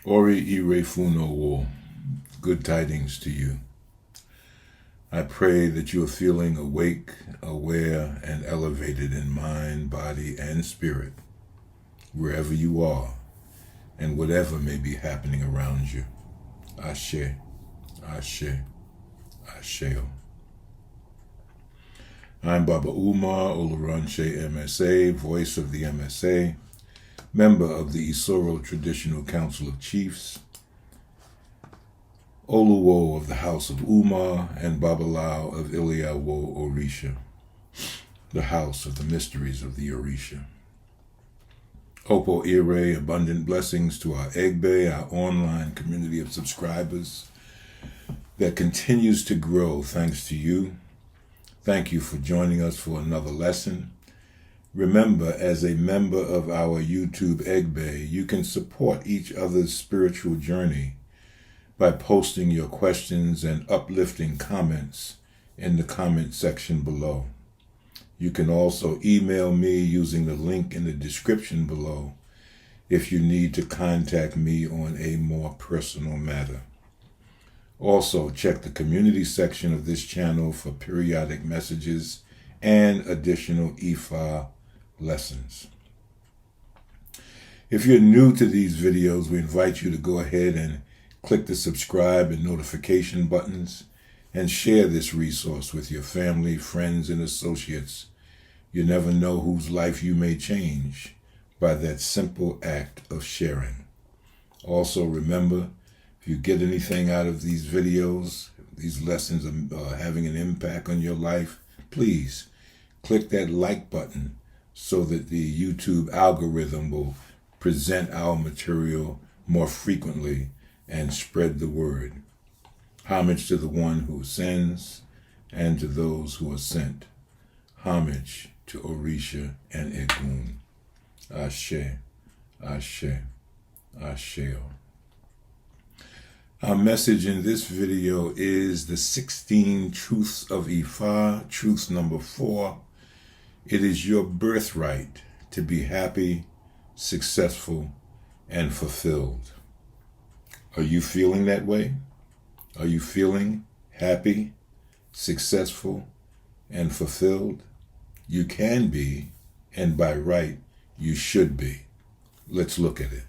Oriire funo wo. Good tidings to you. I pray that you are feeling awake, aware, and elevated in mind, body, and spirit, wherever you are, and whatever may be happening around you. Ashe, Ashe, Asheo. I'm Baba Umar, Oluranse Emese, voice of the MSA, member of the Isoro Traditional Council of Chiefs, Oluwo of the House of Umar, and Babalao of Ile-Ife Orisa, the House of the Mysteries of the Orisa. Oriire, abundant blessings to our Egbe, our online community of subscribers that continues to grow thanks to you. Thank you for joining us for another lesson. Remember, as a member of our YouTube Egbe, you can support each other's spiritual journey by posting your questions and uplifting comments in the comment section below. You can also email me using the link in the description below if you need to contact me on a more personal matter. Also, check the community section of this channel for periodic messages and additional Ifa lessons. If you're new to these videos, we invite you to go ahead and click the subscribe and notification buttons and share this resource with your family, friends, and associates. You never know whose life you may change by that simple act of sharing. Also, remember, if you get anything out of these videos, these lessons are having an impact on your life, please click that like button so that the YouTube algorithm will present our material more frequently and spread the word. Homage to the one who sends and to those who are sent. Homage to Orisa and Egun. Ashe, Ashe, Asheo. Our message in this video is the 16 Truths of Ifa, truth number 4. It is your birthright to be happy, successful, and fulfilled. Are you feeling that way? Are you feeling happy, successful, and fulfilled? You can be, and by right, you should be. Let's look at it.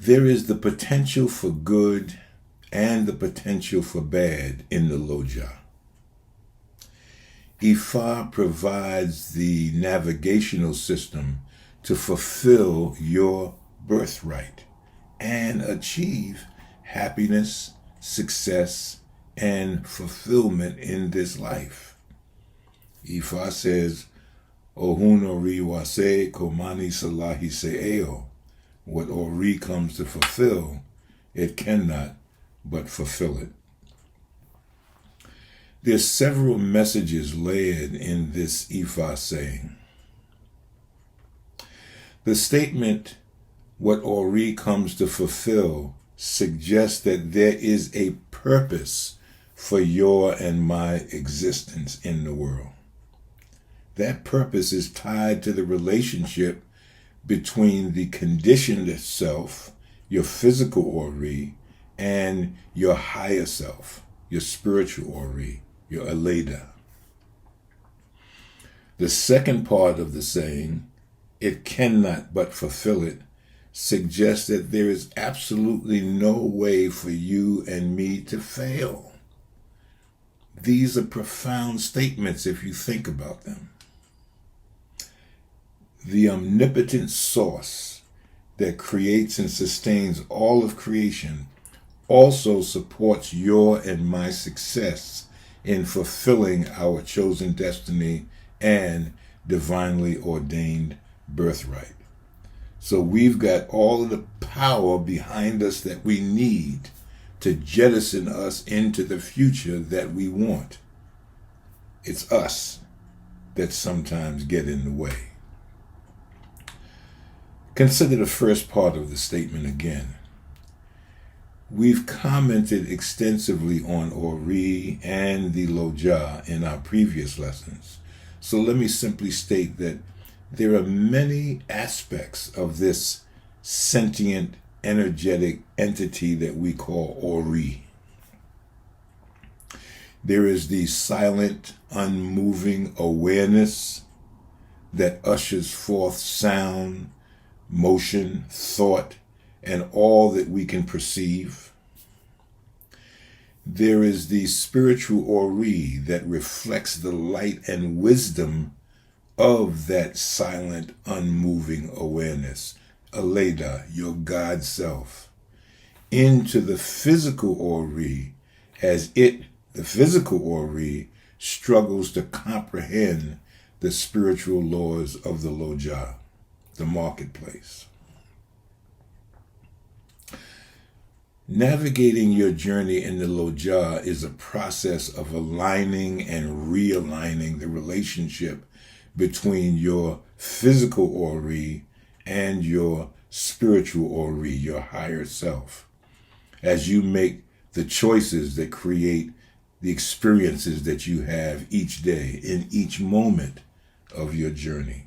There is the potential for good and the potential for bad in the Loja. Ifa provides the navigational system to fulfill your birthright and achieve happiness, success, and fulfillment in this life. Ifa says, Ohun ori wase komani salahi se'eo. What Ori comes to fulfill, it cannot but fulfill it. There's several messages layered in this Ifa saying. The statement, what Ori comes to fulfill, suggests that there is a purpose for your and my existence in the world. That purpose is tied to the relationship between the conditioned self, your physical Ori, and your higher self, your spiritual Ori, your Aleda. The second part of the saying, it cannot but fulfill it, suggests that there is absolutely no way for you and me to fail. These are profound statements if you think about them. The omnipotent source that creates and sustains all of creation also supports your and my success in fulfilling our chosen destiny and divinely ordained birthright. So we've got all of the power behind us that we need to jettison us into the future that we want. It's us that sometimes get in the way. Consider the first part of the statement again. We've commented extensively on Ori and the Loja in our previous lessons, so let me simply state that there are many aspects of this sentient, energetic entity that we call Ori. There is the silent, unmoving awareness that ushers forth sound, motion, thought, and all that we can perceive. There is the spiritual Ori that reflects the light and wisdom of that silent, unmoving awareness, Aleda, your God self, into the physical Ori as it, the physical Ori, struggles to comprehend the spiritual laws of the Loja, the marketplace. Navigating your journey in the Loja is a process of aligning and realigning the relationship between your physical Ori and your spiritual Ori, your higher self, as you make the choices that create the experiences that you have each day in each moment of your journey.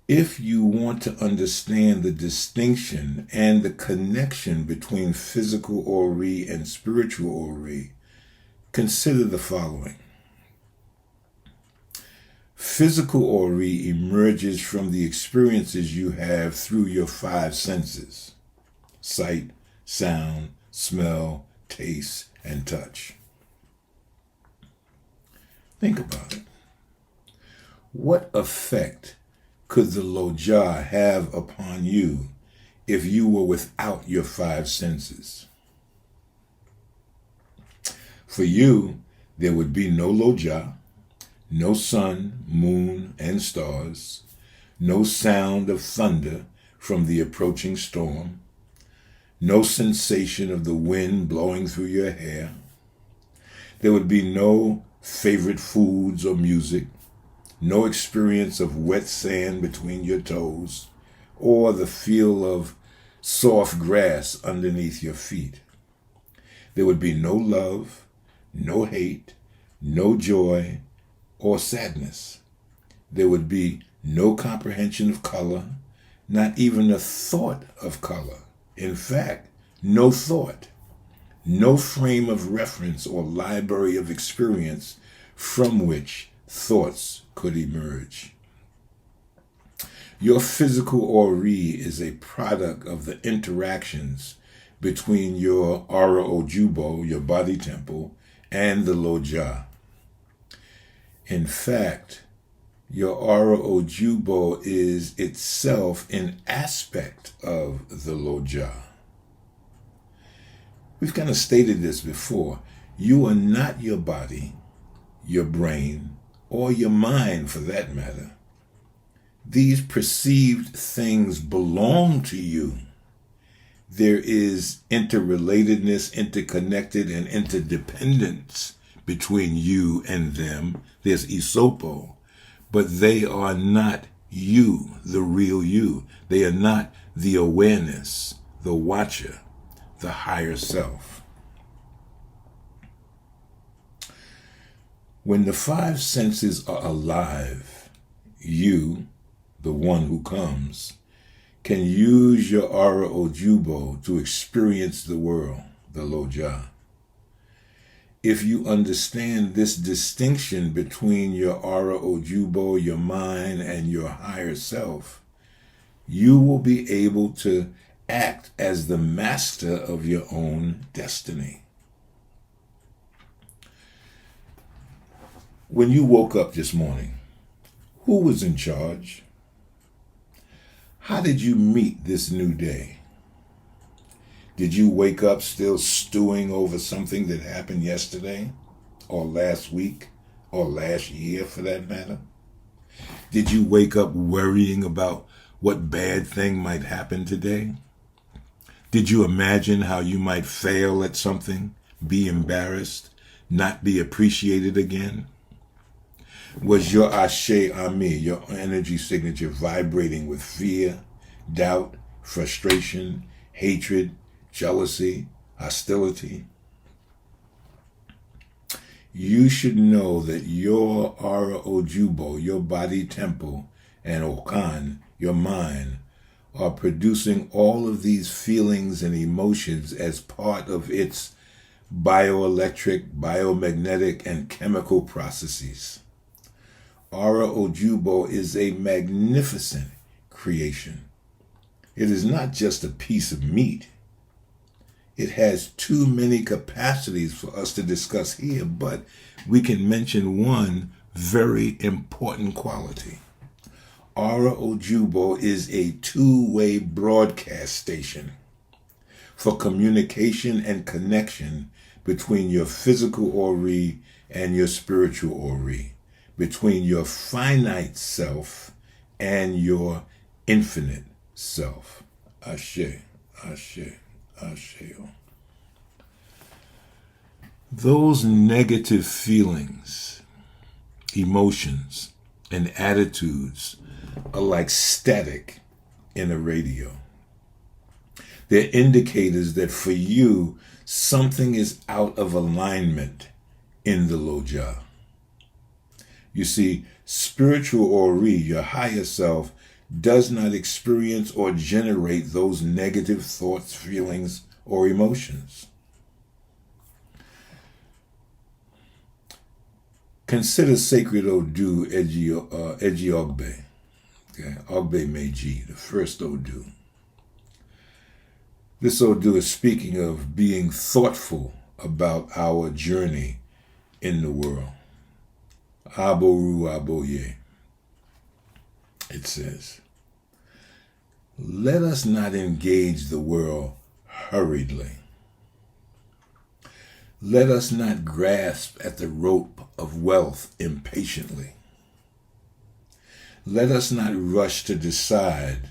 If you want to understand the distinction and the connection between physical Ori and spiritual Ori, consider the following. Physical Ori emerges from the experiences you have through your five senses: sight, sound, smell, taste, and touch. Think about it. What effect could the Loja have upon you if you were without your five senses? For you, there would be no Loja, no sun, moon, and stars, no sound of thunder from the approaching storm, no sensation of the wind blowing through your hair. There would be no favorite foods or music, no experience of wet sand between your toes, or the feel of soft grass underneath your feet. There would be no love, no hate, no joy, or sadness. There would be no comprehension of color, not even a thought of color. In fact, no thought, no frame of reference or library of experience from which thoughts could emerge. Your physical Ori is a product of the interactions between your Ara Ojubo, your body temple, and the Loja. In fact, your Ara Ojubo is itself an aspect of the Loja. We've kind of stated this before. You are not your body, your brain, or your mind for that matter. These perceived things belong to you. There is interrelatedness, interconnected, and interdependence between you and them. There's Isopo, but they are not you, the real you. They are not the awareness, the watcher, the higher self. When the five senses are alive, you, the one who comes, can use your Ara Ojubo to experience the world, the Loja. If you understand this distinction between your Ara Ojubo, your mind, and your higher self, you will be able to act as the master of your own destiny. When you woke up this morning, who was in charge? How did you meet this new day? Did you wake up still stewing over something that happened yesterday, or last week, or last year for that matter? Did you wake up worrying about what bad thing might happen today? Did you imagine how you might fail at something, be embarrassed, not be appreciated again? Was your Ashe Ami, your energy signature, vibrating with fear, doubt, frustration, hatred, jealousy, hostility? You should know that your Ara Ojubo, your body temple, and Okan, your mind, are producing all of these feelings and emotions as part of its bioelectric, biomagnetic, and chemical processes. Ara Ojubo is a magnificent creation. It is not just a piece of meat. It has too many capacities for us to discuss here, but we can mention one very important quality. Ara Ojubo is a two-way broadcast station for communication and connection between your physical Ori and your spiritual Ori, between your finite self and your infinite self. Ashe, Ashe, Ashe. Those negative feelings, emotions, and attitudes are like static in a radio. They're indicators that for you, something is out of alignment in the Loja. You see, spiritual Ori, your higher self, does not experience or generate those negative thoughts, feelings, or emotions. Consider sacred Odu Eji Ogbe. Okay, Ogbe Meiji, the first Odu. This Odu is speaking of being thoughtful about our journey in the world. Aboru Aboye. It says, let us not engage the world hurriedly. Let us not grasp at the rope of wealth impatiently. Let us not rush to decide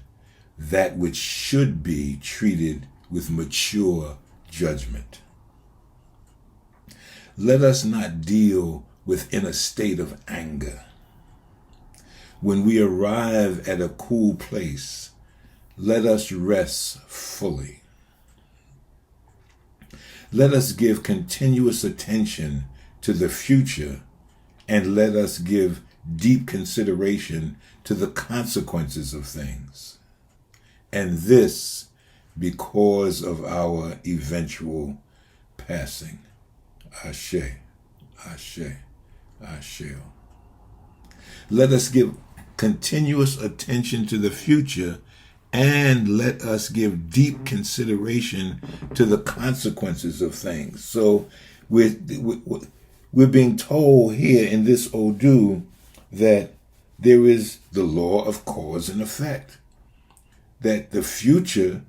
that which should be treated with mature judgment. Let us not deal within a state of anger. When we arrive at a cool place, let us rest fully. Let us give continuous attention to the future, and let us give deep consideration to the consequences of things. And this because of our eventual passing. Ashe, Ashe, Ashe. Let us give continuous attention to the future, and let us give deep consideration to the consequences of things. So we're being told here in this Odu that there is the law of cause and effect, that the future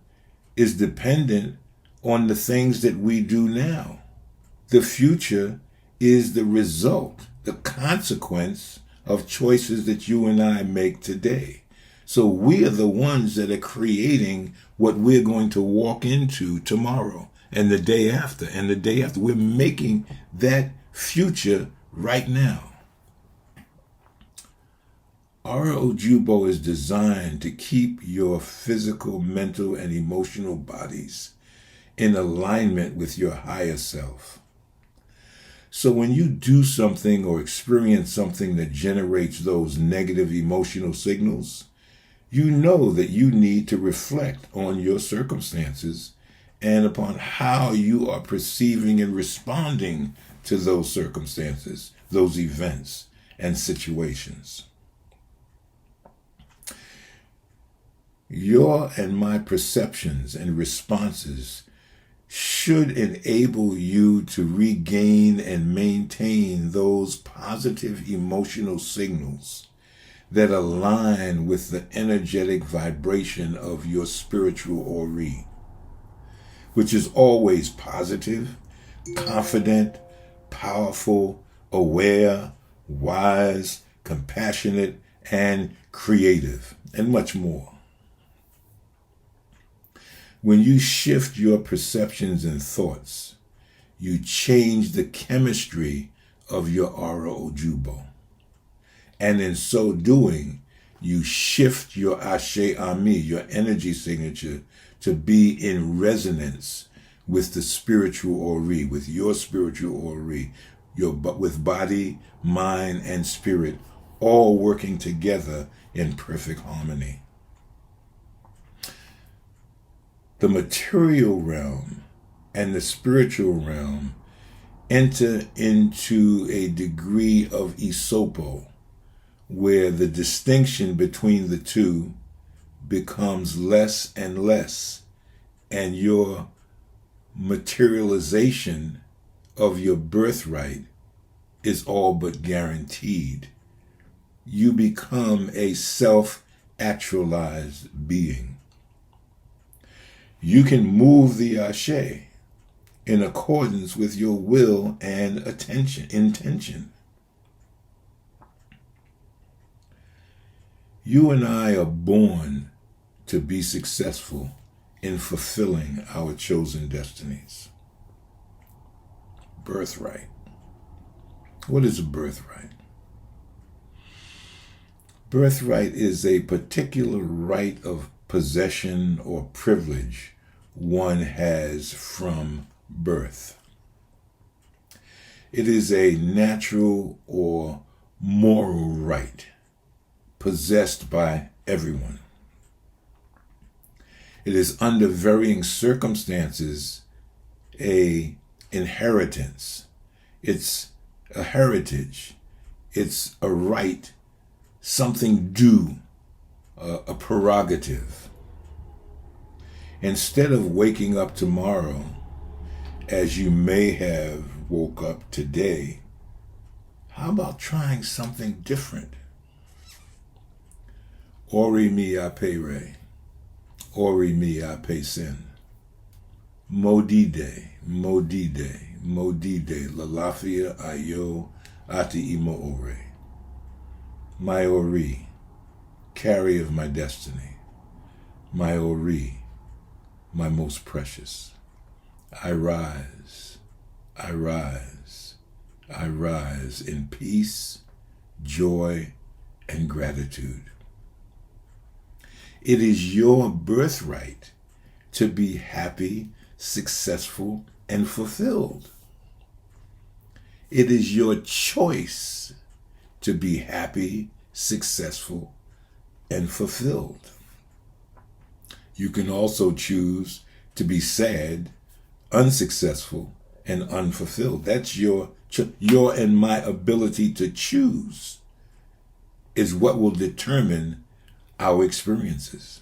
is dependent on the things that we do now. The future is the result, the consequence of choices that you and I make today. So we are the ones that are creating what we're going to walk into tomorrow and the day after and the day after. We're making that future right now. Ara Ojubo is designed to keep your physical, mental, and emotional bodies in alignment with your higher self. So when you do something or experience something that generates those negative emotional signals, you know that you need to reflect on your circumstances and upon how you are perceiving and responding to those circumstances, those events and situations. Your and my perceptions and responses should enable you to regain and maintain those positive emotional signals that align with the energetic vibration of your spiritual Ori, which is always positive, confident, powerful, aware, wise, compassionate, and creative, and much more. When you shift your perceptions and thoughts, you change the chemistry of your Ara Ojubo. And in so doing, you shift your Ashe Ami, your energy signature, to be in resonance with the spiritual Ori, with your spiritual Ori, with body, mind, and spirit all working together in perfect harmony. The material realm and the spiritual realm enter into a degree of isopo, where the distinction between the two becomes less and less, and your materialization of your birthright is all but guaranteed. You become a self-actualized being. You can move the ashe in accordance with your will and intention. You and I are born to be successful in fulfilling our chosen destinies. Birthright. What is a birthright? Birthright is a particular right of possession or privilege one has from birth. It is a natural or moral right possessed by everyone. It is under varying circumstances a inheritance. It's a heritage. It's a right, something due, a prerogative. Instead of waking up tomorrow as you may have woke up today, how about trying something different? Ori mi apere, ori mi apesin. Modide, modide, modide, lalafia ayo ati imo ore. My ori, carry of my destiny. My ori, my most precious. I rise, I rise, I rise in peace, joy, and gratitude. It is your birthright to be happy, successful, and fulfilled. It is your choice to be happy, successful, and fulfilled. You can also choose to be sad, unsuccessful, and unfulfilled. That's your and my ability to choose is what will determine our experiences.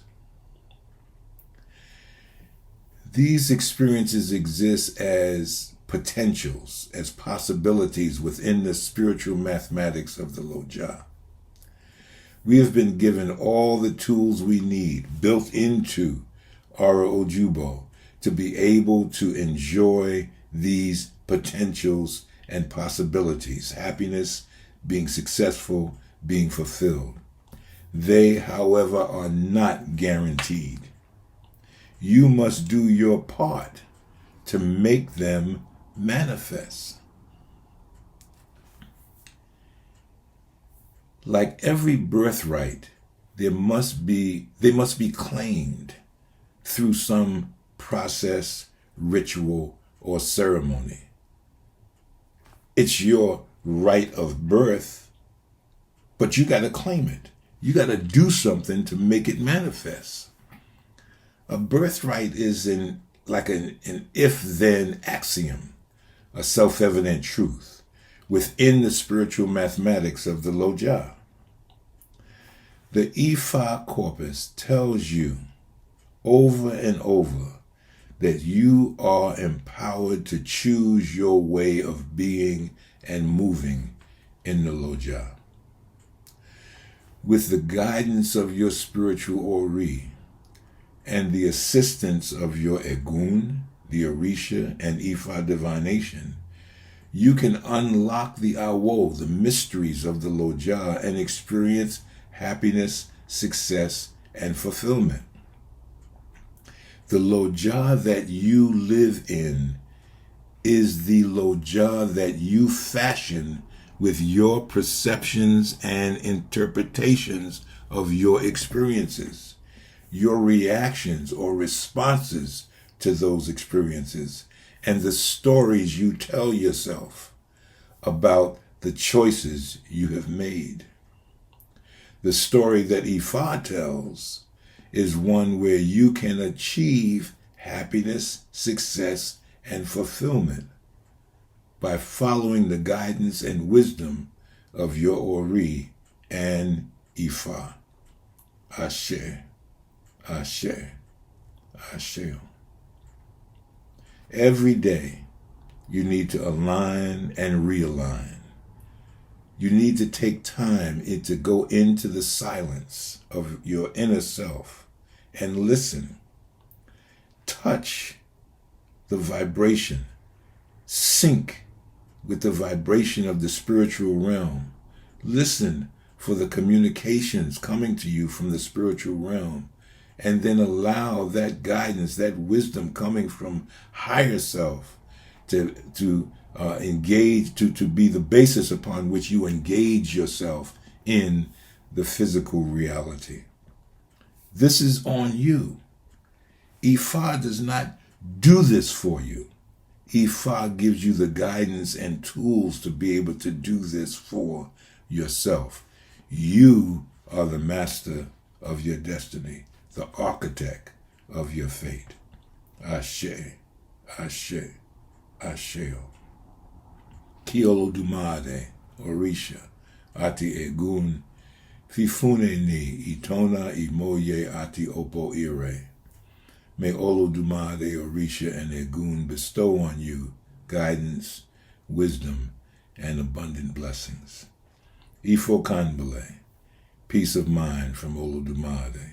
These experiences exist as potentials, as possibilities within the spiritual mathematics of the Loja. We have been given all the tools we need, built into our Ojubo, to be able to enjoy these potentials and possibilities, happiness, being successful, being fulfilled. They, however, are not guaranteed. You must do your part to make them manifest. Like every birthright, they must be claimed through some process, ritual, or ceremony. It's your right of birth, but you got to claim it. You got to do something to make it manifest. A birthright is like an if-then axiom, a self-evident truth within the spiritual mathematics of the Loja. The Ifa Corpus tells you over and over that you are empowered to choose your way of being and moving in the Loja. With the guidance of your spiritual Ori and the assistance of your Egun, the Orisha, and Ifa divination, you can unlock the Awo, the mysteries of the Loja, and experience happiness, success, and fulfillment. The Loja that you live in is the Loja that you fashion with your perceptions and interpretations of your experiences, your reactions or responses to those experiences, and the stories you tell yourself about the choices you have made. The story that Ifa tells is one where you can achieve happiness, success, and fulfillment by following the guidance and wisdom of your Oriire and Ifa. Ashe, Ashe, Ashe. Every day, you need to align and realign. You need to take time to go into the silence of your inner self and listen. Touch the vibration. Sync with the vibration of the spiritual realm. Listen for the communications coming to you from the spiritual realm. And then allow that guidance, that wisdom coming from higher self to engage, to be the basis upon which you engage yourself in the physical reality. This is on you. Ifa does not do this for you. Ifa gives you the guidance and tools to be able to do this for yourself. You are the master of your destiny, the architect of your fate. Ashe, Ashe, Asheo. Ki Olofi-dumare, Orisa, ati egun, fifune ni itona imoye ati Oriire. May Olofi-dumare, Orisa, and Egun bestow on you guidance, wisdom, and abundant blessings. Ifo kanbele, peace of mind from Olofi-dumare.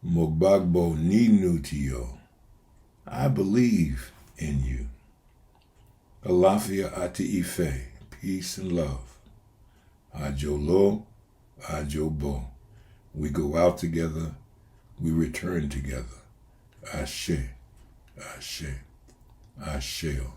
Mogbagbo ni nutio, I believe in you. Alafia ati Ife, peace and love. Ajolo, Ajobo. We go out together, we return together. Ashe, Ashe, Asheo.